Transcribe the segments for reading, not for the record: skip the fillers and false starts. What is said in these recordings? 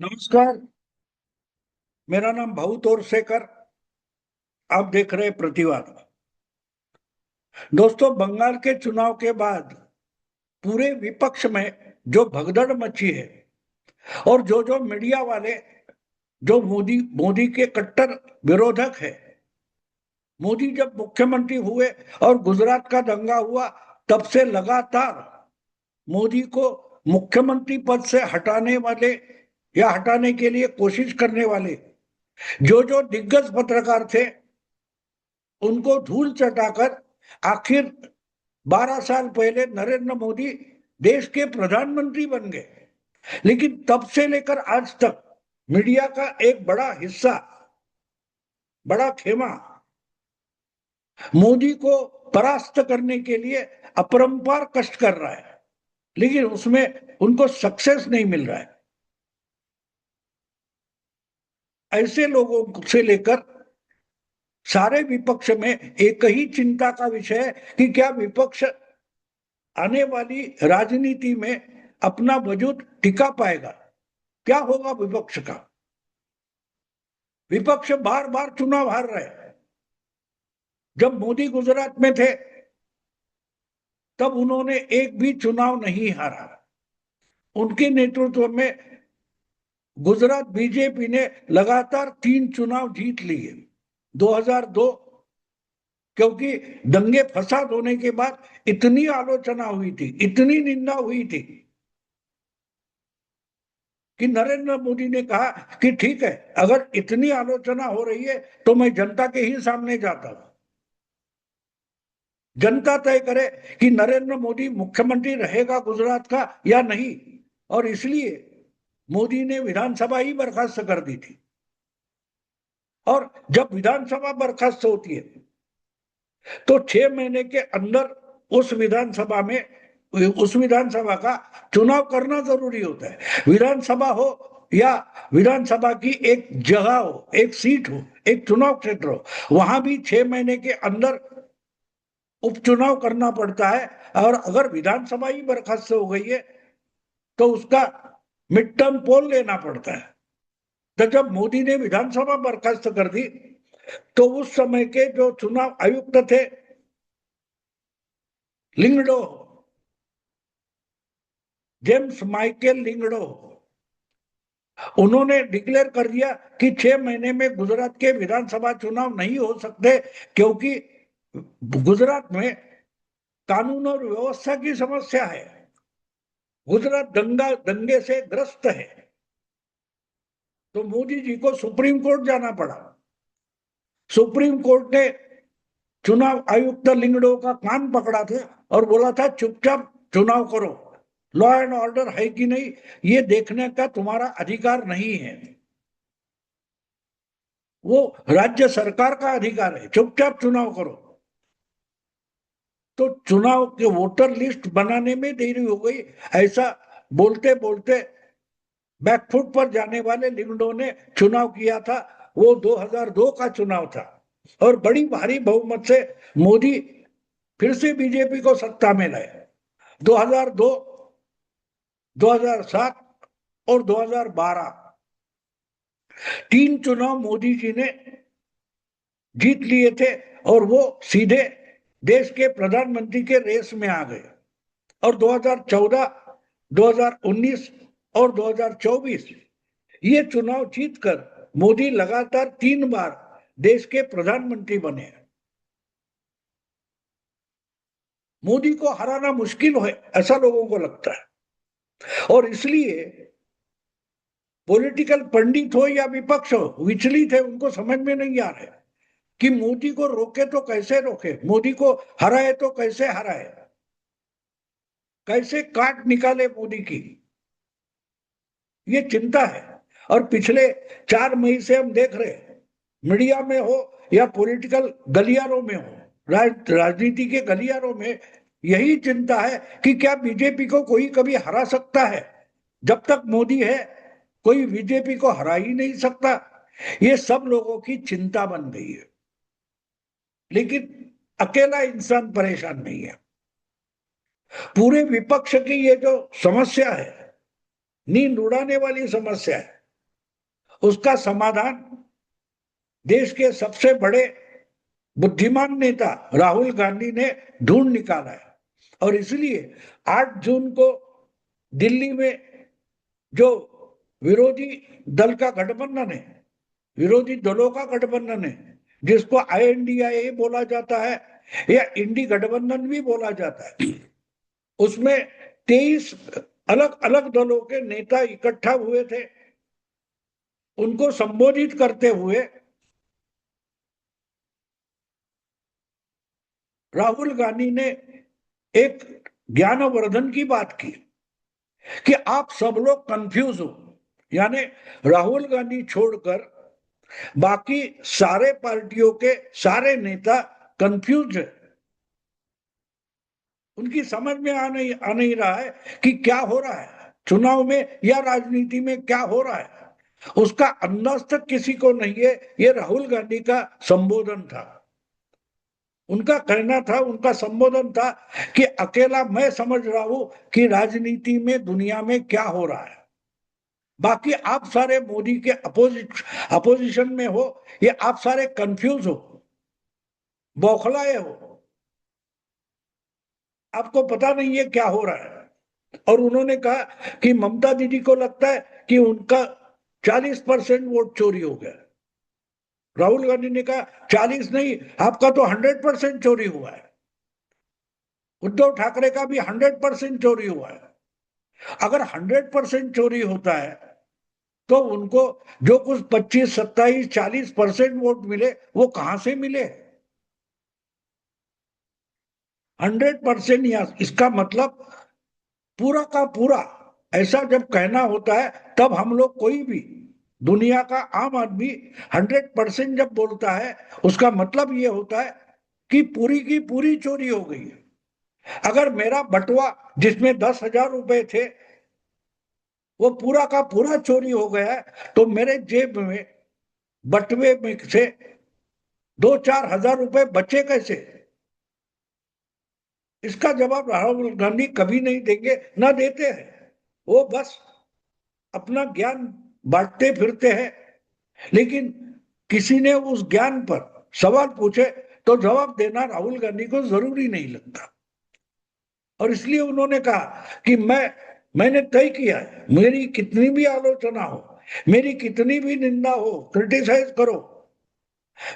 नमस्कार। मेरा नाम भाऊ तोरसेकर। आप देख रहे हैं प्रतिवाद। दोस्तों, बंगाल के चुनाव के बाद पूरे विपक्ष में जो भगदड़ मची है और जो जो मीडिया वाले जो मोदी मोदी के कट्टर विरोधक है, मोदी जब मुख्यमंत्री हुए और गुजरात का दंगा हुआ, तब से लगातार मोदी को मुख्यमंत्री पद से हटाने वाले या हटाने के लिए कोशिश करने वाले जो जो दिग्गज पत्रकार थे, उनको धूल चटाकर आखिर 12 साल पहले नरेंद्र मोदी देश के प्रधानमंत्री बन गए। लेकिन तब से लेकर आज तक मीडिया का एक बड़ा हिस्सा, बड़ा खेमा मोदी को परास्त करने के लिए अपरंपार कष्ट कर रहा है, लेकिन उसमें उनको सक्सेस नहीं मिल रहा है। ऐसे लोगों से लेकर सारे विपक्ष में एक ही चिंता का विषय है कि क्या विपक्ष आने वाली राजनीति में अपना वजूद टिका पाएगा। क्या होगा विपक्ष का। विपक्ष बार बार चुनाव हार रहे हैं। जब मोदी गुजरात में थे तब उन्होंने एक भी चुनाव नहीं हारा। उनके नेतृत्व में गुजरात बीजेपी ने लगातार 3 चुनाव जीत लिए। 2002, क्योंकि दंगे फसाद होने के बाद इतनी आलोचना हुई थी, इतनी निंदा हुई थी कि नरेंद्र मोदी ने कहा कि ठीक है, अगर इतनी आलोचना हो रही है तो मैं जनता के ही सामने जाता हूं। जनता तय करे कि नरेंद्र मोदी मुख्यमंत्री रहेगा गुजरात का या नहीं। और इसलिए मोदी ने विधानसभा ही बर्खास्त कर दी थी। और जब विधानसभा बर्खास्त होती है तो 6 महीने के अंदर उस विधानसभा का चुनाव करना जरूरी होता है। विधानसभा हो या विधानसभा की एक जगह हो, एक सीट हो, एक चुनाव क्षेत्र हो, वहां भी 6 महीने के अंदर उपचुनाव करना पड़ता है। और अगर विधानसभा ही बर्खास्त हो गई है तो उसका मिड टर्म पोल लेना पड़ता है। तो जब मोदी ने विधानसभा बर्खास्त कर दी तो उस समय के जो चुनाव आयुक्त थे, लिंगडो, जेम्स माइकल लिंगडो, उन्होंने डिक्लेयर कर दिया कि 6 महीने में गुजरात के विधानसभा चुनाव नहीं हो सकते, क्योंकि गुजरात में कानून और व्यवस्था की समस्या है। गुजरात दंगे से ग्रस्त है। तो मोदी जी को सुप्रीम कोर्ट जाना पड़ा। सुप्रीम कोर्ट ने चुनाव आयुक्त लिंगडो का कान पकड़ा था और बोला था चुपचाप चुनाव करो, लॉ एंड ऑर्डर है कि नहीं ये देखने का तुम्हारा अधिकार नहीं है। वो राज्य सरकार का अधिकार है, चुपचाप चुनाव करो। तो चुनाव के वोटर लिस्ट बनाने में देरी हो गई। ऐसा बोलते बोलते बैकफुट पर जाने वाले लिंगडो ने चुनाव किया था। वो 2002 का चुनाव था और बड़ी भारी बहुमत से मोदी फिर से बीजेपी को सत्ता में लाए। 2002, 2007 और 2012 3 चुनाव मोदी जी ने जीत लिए थे और वो सीधे देश के प्रधानमंत्री के रेस में आ गए। और 2014, 2019 और 2024 ये चुनाव जीतकर मोदी लगातार 3 बार देश के प्रधानमंत्री बने। मोदी को हराना मुश्किल है ऐसा लोगों को लगता है। और इसलिए पॉलिटिकल पंडित हो या विपक्ष हो, विचलित है, उनको समझ में नहीं आ रहा है कि मोदी को रोके तो कैसे रोके, मोदी को हराए तो कैसे हराए, कैसे काट निकाले मोदी की। ये चिंता है। और पिछले 4 मई से हम देख रहे हैं, मीडिया में हो या पॉलिटिकल गलियारों में हो, राजनीति के गलियारों में यही चिंता है कि क्या बीजेपी को कोई कभी हरा सकता है। जब तक मोदी है कोई बीजेपी को हरा ही नहीं सकता। ये सब लोगों की चिंता बन गई है। लेकिन अकेला इंसान परेशान नहीं है। पूरे विपक्ष की ये जो समस्या है, नींद उड़ाने वाली समस्या है, उसका समाधान देश के सबसे बड़े बुद्धिमान नेता राहुल गांधी ने ढूंढ निकाला है। और इसलिए 8 जून को दिल्ली में जो विरोधी दल का गठबंधन है, विरोधी दलों का गठबंधन है, जिसको INDIA बोला जाता है या इंडी गठबंधन भी बोला जाता है, उसमें 23 अलग अलग दलों के नेता इकट्ठा हुए थे। उनको संबोधित करते हुए राहुल गांधी ने एक ज्ञानवर्धन की बात की कि आप सब लोग कंफ्यूज हो, यानी राहुल गांधी छोड़कर बाकी सारे पार्टियों के सारे नेता कंफ्यूज है। उनकी समझ में आ नहीं रहा है कि क्या हो रहा है चुनाव में या राजनीति में, क्या हो रहा है उसका अंदाज तक किसी को नहीं है। ये राहुल गांधी का संबोधन था, उनका कहना था, उनका संबोधन था कि अकेला मैं समझ रहा हूं कि राजनीति में दुनिया में क्या हो रहा है, बाकी आप सारे मोदी के अपोजिशन में हो, ये आप सारे कंफ्यूज हो, बौखलाए हो, आपको पता नहीं है क्या हो रहा है। और उन्होंने कहा कि ममता दीदी को लगता है कि उनका 40% वोट चोरी हो गया। राहुल गांधी ने कहा 40 नहीं, आपका तो 100% चोरी हुआ है। उद्धव ठाकरे का भी 100% चोरी हुआ है। अगर 100% चोरी होता है तो उनको जो कुछ 25, 27, 40% वोट मिले वो कहां से मिले? 100% या इसका मतलब पूरा का पूरा। ऐसा जब कहना होता है तब हम लोग, कोई भी दुनिया का आम आदमी 100% जब बोलता है उसका मतलब ये होता है कि पूरी की पूरी चोरी हो गई है। अगर मेरा बटुआ जिसमें 10,000 रुपए थे वो पूरा का पूरा चोरी हो गया है तो मेरे जेब में बटुए में से 2-4 हजार रुपए बचे कैसे? इसका जवाब राहुल गांधी कभी नहीं देंगे, ना देते हैं। वो बस अपना ज्ञान बांटते फिरते हैं, लेकिन किसी ने उस ज्ञान पर सवाल पूछे तो जवाब देना राहुल गांधी को जरूरी नहीं लगता। और इसलिए उन्होंने कहा कि मैंने तय किया है, मेरी कितनी भी आलोचना हो, मेरी कितनी भी निंदा हो, क्रिटिसाइज करो,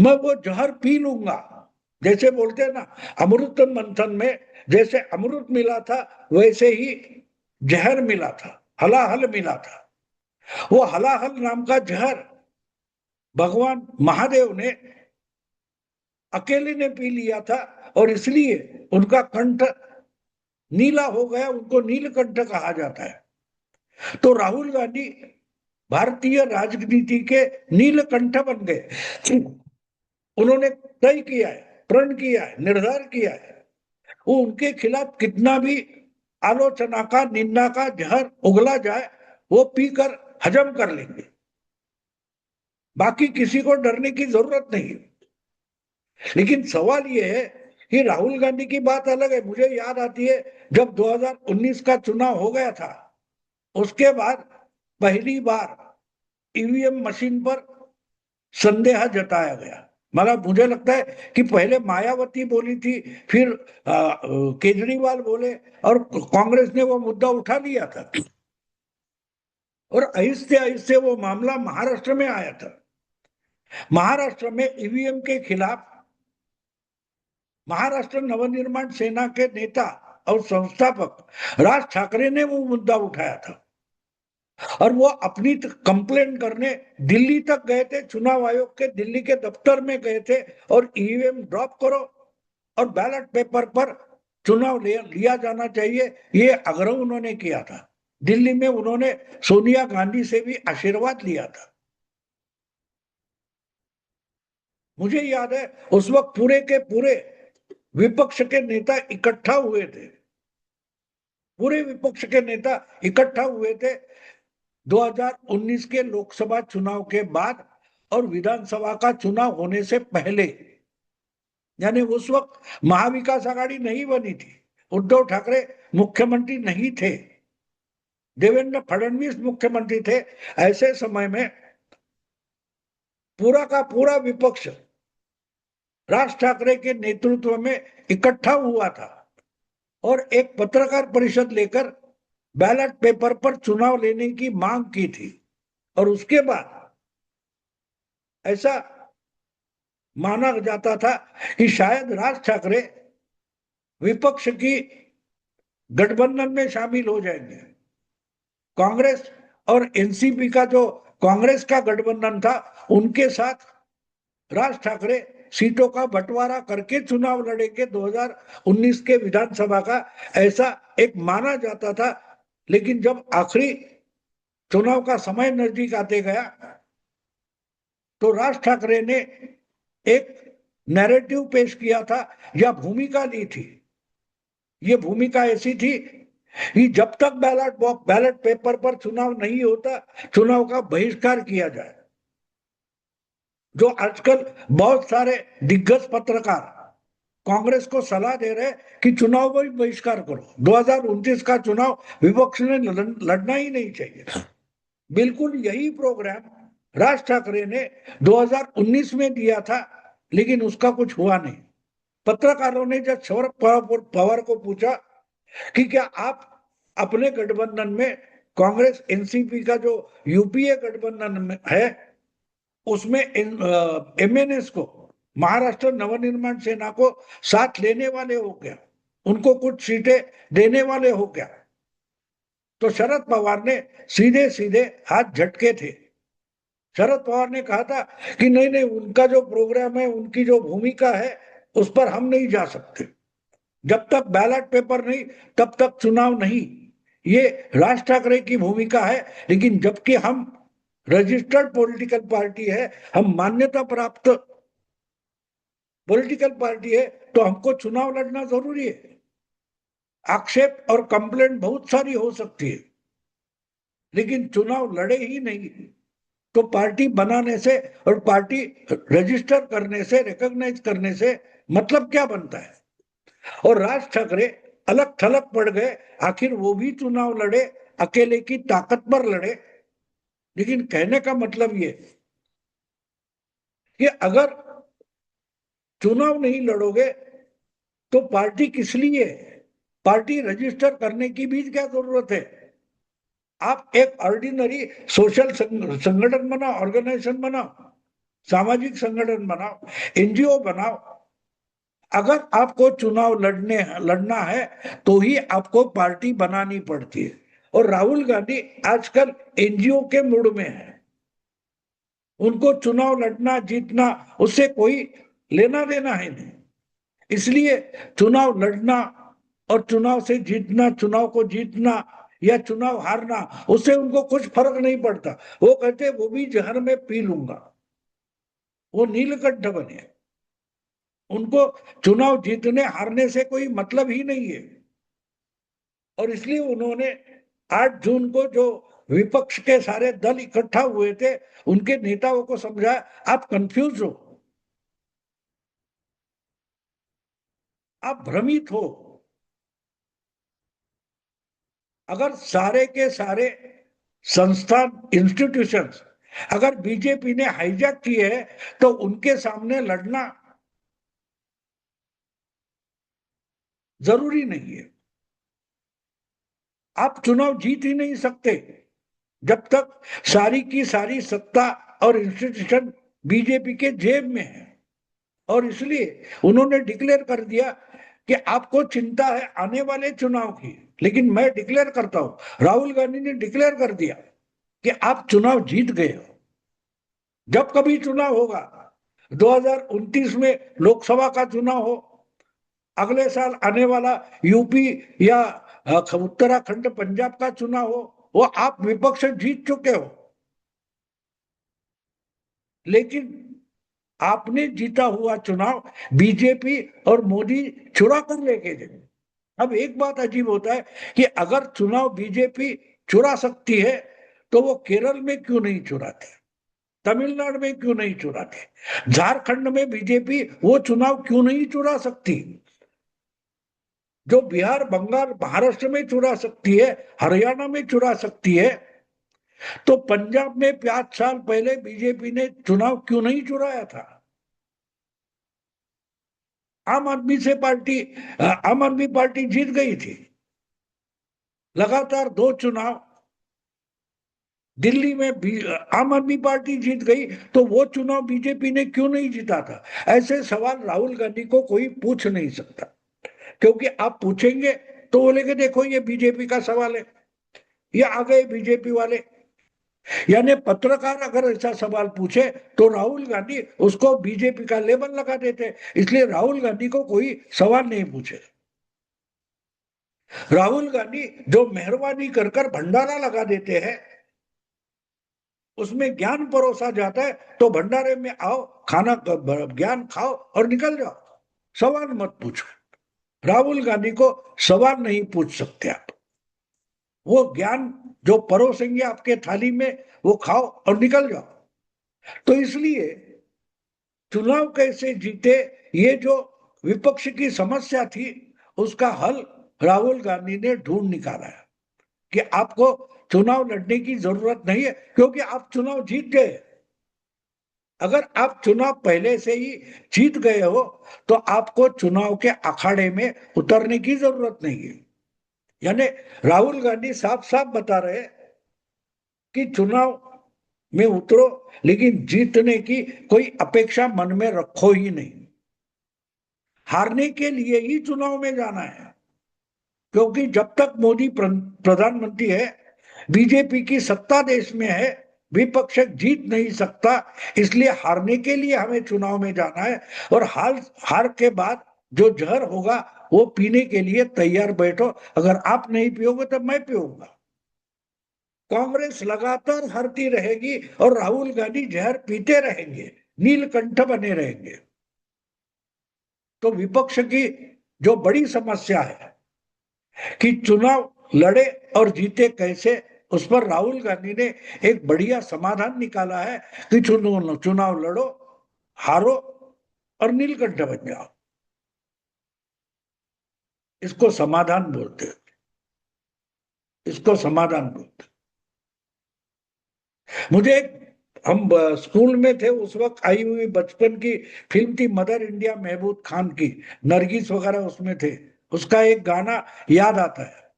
मैं वो जहर पी लूंगा। जैसे बोलते हैं ना, अमृत मंथन में जैसे अमृत मिला था वैसे ही जहर मिला था, हलाहल मिला था। वो हलाहल नाम का जहर भगवान महादेव ने अकेले ने पी लिया था और इसलिए उनका कंठ नीला हो गया, उनको नीलकंठ कहा जाता है। तो राहुल गांधी भारतीय राजनीति के नीलकंठ बन गए। उन्होंने तय किया है, प्रण किया है, निर्धार किया है, वो उनके खिलाफ कितना भी आलोचना का, निंदा का जहर उगला जाए वो पीकर हजम कर लेंगे। बाकी किसी को डरने की जरूरत नहीं। लेकिन सवाल ये है कि राहुल गांधी की बात अलग है। मुझे याद आती है जब 2019 का चुनाव हो गया था, उसके बाद पहली बार ईवीएम मशीन पर संदेह जताया गया। मगर मुझे लगता है कि पहले मायावती बोली थी, फिर केजरीवाल बोले और कांग्रेस ने वो मुद्दा उठा लिया था और आहिस्ते आहिस्ते वो मामला महाराष्ट्र में आया था। महाराष्ट्र में ईवीएम के खिलाफ महाराष्ट्र नवनिर्माण सेना के नेता और संस्थापक राज ठाकरे ने वो मुद्दा उठाया था और वो अपनी कंप्लेंट करने दिल्ली तक गए थे, चुनाव आयोग के दिल्ली के दफ्तर में गए थे और ईवीएम ड्रॉप करो और बैलेट पेपर पर चुनाव लिया जाना चाहिए, ये आग्रह उन्होंने किया था। दिल्ली में उन्होंने सोनिया गांधी से भी आशीर्वाद लिया था। मुझे याद है उस वक्त पूरे के पूरे विपक्ष के नेता इकट्ठा हुए थे, पूरे विपक्ष के नेता इकट्ठा हुए थे 2019 के लोकसभा चुनाव के बाद और विधानसभा का चुनाव होने से पहले। यानी उस वक्त महाविकास आघाड़ी नहीं बनी थी, उद्धव ठाकरे मुख्यमंत्री नहीं थे, देवेंद्र फडणवीस मुख्यमंत्री थे। ऐसे समय में पूरा का पूरा विपक्ष राज ठाकरे के नेतृत्व में इकट्ठा हुआ था और एक पत्रकार परिषद लेकर बैलेट पेपर पर चुनाव लेने की मांग की थी। और उसके बाद ऐसा माना जाता था कि शायद राज ठाकरे विपक्ष की गठबंधन में शामिल हो जाएंगे। कांग्रेस और एनसीपी का जो कांग्रेस का गठबंधन था, उनके साथ राज ठाकरे सीटों का बंटवारा करके चुनाव लड़ेंगे 2019 के विधानसभा का, ऐसा एक माना जाता था। लेकिन जब आखिरी चुनाव का समय नजदीक आते गया तो राज ठाकरे ने एक नैरेटिव पेश किया था या भूमिका ली थी। ये भूमिका ऐसी थी कि जब तक बैलेट पेपर पर चुनाव नहीं होता, चुनाव का बहिष्कार किया जाए। जो आजकल बहुत सारे दिग्गज पत्रकार कांग्रेस को सलाह दे रहे कि चुनाव का बहिष्कार करो, 2029 का चुनाव विपक्ष ने लड़ना ही नहीं चाहिए। बिल्कुल यही प्रोग्राम राज ठाकरे ने 2019 में दिया था, लेकिन उसका कुछ हुआ नहीं। पत्रकारों ने जब शरद पवार को पूछा कि क्या आप अपने गठबंधन में कांग्रेस एनसीपी का जो यूपीए गठबंधन में है उसमें एमएनएस को, महाराष्ट्र नवनिर्माण सेना को साथ लेने वाले हो क्या, उनको कुछ सीटें देने वाले हो क्या? तो शरद पवार ने सीधे सीधे हाथ झटके थे। शरद पवार ने कहा था कि नहीं नहीं, उनका जो प्रोग्राम है, उनकी जो भूमिका है, उस पर हम नहीं जा सकते। जब तक बैलेट पेपर नहीं तब तक चुनाव नहीं, ये राज ठाकरे की भूमिका है। लेकिन जबकि हम रजिस्टर्ड पॉलिटिकल पार्टी है, हम मान्यता प्राप्त पॉलिटिकल पार्टी है, तो हमको चुनाव लड़ना जरूरी है। आक्षेप और कंप्लेंट बहुत सारी हो सकती है, लेकिन चुनाव लड़े ही नहीं तो पार्टी बनाने से और पार्टी रजिस्टर करने से, रिकॉग्नाइज करने से मतलब क्या बनता है? और राज ठाकरे अलग थलग पड़ गए। आखिर वो भी चुनाव लड़े, अकेले की ताकत पर लड़े। लेकिन कहने का मतलब ये कि अगर चुनाव नहीं लड़ोगे तो पार्टी किस लिए? पार्टी रजिस्टर करने की भी क्या जरूरत है? आप एक ऑर्डिनरी सोशल संगठन बनाओ, ऑर्गेनाइजेशन बनाओ, सामाजिक संगठन बनाओ, एनजीओ बनाओ। अगर आपको चुनाव लड़ना है तो ही आपको पार्टी बनानी पड़ती है। और राहुल गांधी आजकल एनजीओ के मूड में है। उनको चुनाव लड़ना जीतना उससे कोई लेना देना है नहीं। इसलिए चुनाव लड़ना और चुनाव से जीतना, चुनाव को जीतना या चुनाव हारना, उससे उनको कुछ फर्क नहीं पड़ता। वो कहते वो भी जहर में पी लूंगा, वो नीलकंठ बने। उनको चुनाव जीतने हारने से कोई मतलब ही नहीं है। और इसलिए उन्होंने 8 जून को जो विपक्ष के सारे दल इकट्ठा हुए थे, उनके नेताओं को समझाया, आप कंफ्यूज हो, आप भ्रमित हो। अगर सारे के सारे संस्थान, इंस्टीट्यूशंस अगर बीजेपी ने हाईजैक किए हैं तो उनके सामने लड़ना जरूरी नहीं है। आप चुनाव जीत ही नहीं सकते जब तक सारी की सारी सत्ता और इंस्टीट्यूशन बीजेपी के जेब में है। और इसलिए उन्होंने डिक्लेयर कर दिया कि आपको चिंता है आने वाले चुनाव की, लेकिन मैं डिक्लेयर करता हूं, राहुल गांधी ने डिक्लेयर कर दिया कि आप चुनाव जीत गए हो। जब कभी चुनाव होगा, 2029 में लोकसभा का चुनाव हो, अगले साल आने वाला यूपी या उत्तराखंड पंजाब का चुनाव हो, वो आप विपक्ष जीत चुके हो। लेकिन आपने जीता हुआ चुनाव बीजेपी और मोदी चुरा कर लेके गए। अब एक बात अजीब होता है कि अगर चुनाव बीजेपी चुरा सकती है तो वो केरल में क्यों नहीं चुराते, तमिलनाडु में क्यों नहीं चुराते, झारखंड में बीजेपी वो चुनाव क्यों नहीं चुरा सकती जो बिहार, बंगाल, महाराष्ट्र में चुरा सकती है, हरियाणा में चुरा सकती है? तो पंजाब में 5 साल पहले बीजेपी ने चुनाव क्यों नहीं चुराया था? आम आदमी पार्टी जीत गई थी लगातार 2 चुनाव। दिल्ली में भी आम आदमी पार्टी जीत गई, तो वो चुनाव बीजेपी ने क्यों नहीं जीता था? ऐसे सवाल राहुल गांधी को कोई पूछ नहीं सकता, क्योंकि आप पूछेंगे तो बोलेंगे देखो ये बीजेपी का सवाल है, ये आ गए बीजेपी वाले। यानी पत्रकार अगर ऐसा सवाल पूछे तो राहुल गांधी उसको बीजेपी का लेबल लगा देते, इसलिए राहुल गांधी को कोई सवाल नहीं पूछे। राहुल गांधी जो मेहरबानी कर कर भंडारा लगा देते हैं, उसमें ज्ञान परोसा जाता है, तो भंडारे में आओ, खाना ज्ञान खाओ और निकल जाओ, सवाल मत पूछो। राहुल गांधी को सवाल नहीं पूछ सकते आप, वो ज्ञान जो परोसेंगे आपके थाली में वो खाओ और निकल जाओ। तो इसलिए चुनाव कैसे जीते, ये जो विपक्ष की समस्या थी, उसका हल राहुल गांधी ने ढूंढ निकाला है कि आपको चुनाव लड़ने की जरूरत नहीं है, क्योंकि आप चुनाव जीत गए। अगर आप चुनाव पहले से ही जीत गए हो तो आपको चुनाव के अखाड़े में उतरने की जरूरत नहीं है। यानी राहुल गांधी साफ साफ बता रहे हैं कि चुनाव में उतरो, लेकिन जीतने की कोई अपेक्षा मन में रखो ही नहीं। हारने के लिए ही चुनाव में जाना है, क्योंकि जब तक मोदी प्रधानमंत्री है, बीजेपी की सत्ता देश में है, विपक्ष जीत नहीं सकता। इसलिए हारने के लिए हमें चुनाव में जाना है, और हार के बाद जो जहर होगा वो पीने के लिए तैयार बैठो। अगर आप नहीं पियोगे तो मैं पीऊंगा। कांग्रेस लगातार हारती रहेगी और राहुल गांधी जहर पीते रहेंगे, नीलकंठ बने रहेंगे। तो विपक्ष की जो बड़ी समस्या है कि चुनाव लड़े और जीते कैसे, उस पर राहुल गांधी ने एक बढ़िया समाधान निकाला है कि चुनाव लड़ो, हारो और नीलकंठ बन जाओ। इसको समाधान बोलते हैं, इसको समाधान बोलते हैं। मुझे हम स्कूल में थे उस वक्त आई हुई बचपन की फिल्म थी मदर इंडिया, महबूब खान की, नरगिस वगैरह उसमें थे। उसका एक गाना याद आता है,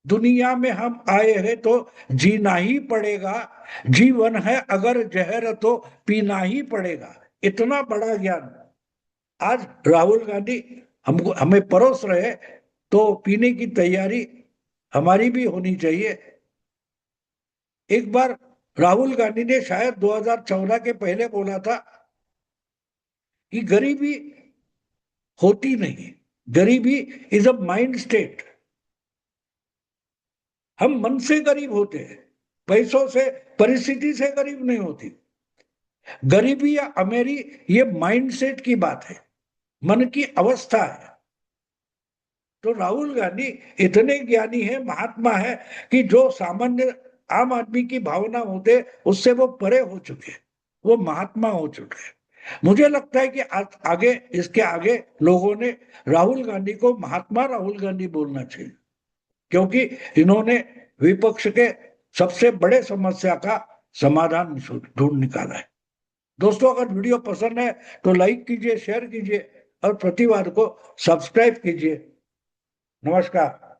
दुनिया में हम आए हैं तो जीना ही पड़ेगा, जीवन है अगर जहर तो पीना ही पड़ेगा। इतना बड़ा ज्ञान आज राहुल गांधी हमको हमें परोस रहे, तो पीने की तैयारी हमारी भी होनी चाहिए। एक बार राहुल गांधी ने शायद 2014 के पहले बोला था कि गरीबी होती नहीं, गरीबी इज अ माइंड स्टेट। हम मन से गरीब होते हैं, पैसों से, परिस्थिति से गरीब नहीं होती। गरीबी या अमीरी ये माइंडसेट की बात है, मन की अवस्था है। तो राहुल गांधी इतने ज्ञानी है, महात्मा है, कि जो सामान्य आम आदमी की भावना होते उससे वो परे हो चुके, वो महात्मा हो चुके। मुझे लगता है कि आगे इसके आगे लोगों ने राहुल गांधी को महात्मा राहुल गांधी बोलना चाहिए, क्योंकि इन्होंने विपक्ष के सबसे बड़े समस्या का समाधान ढूंढ निकाला है। दोस्तों, अगर वीडियो पसंद है तो लाइक कीजिए, शेयर कीजिए और प्रतिवाद को सब्सक्राइब कीजिए। नमस्कार।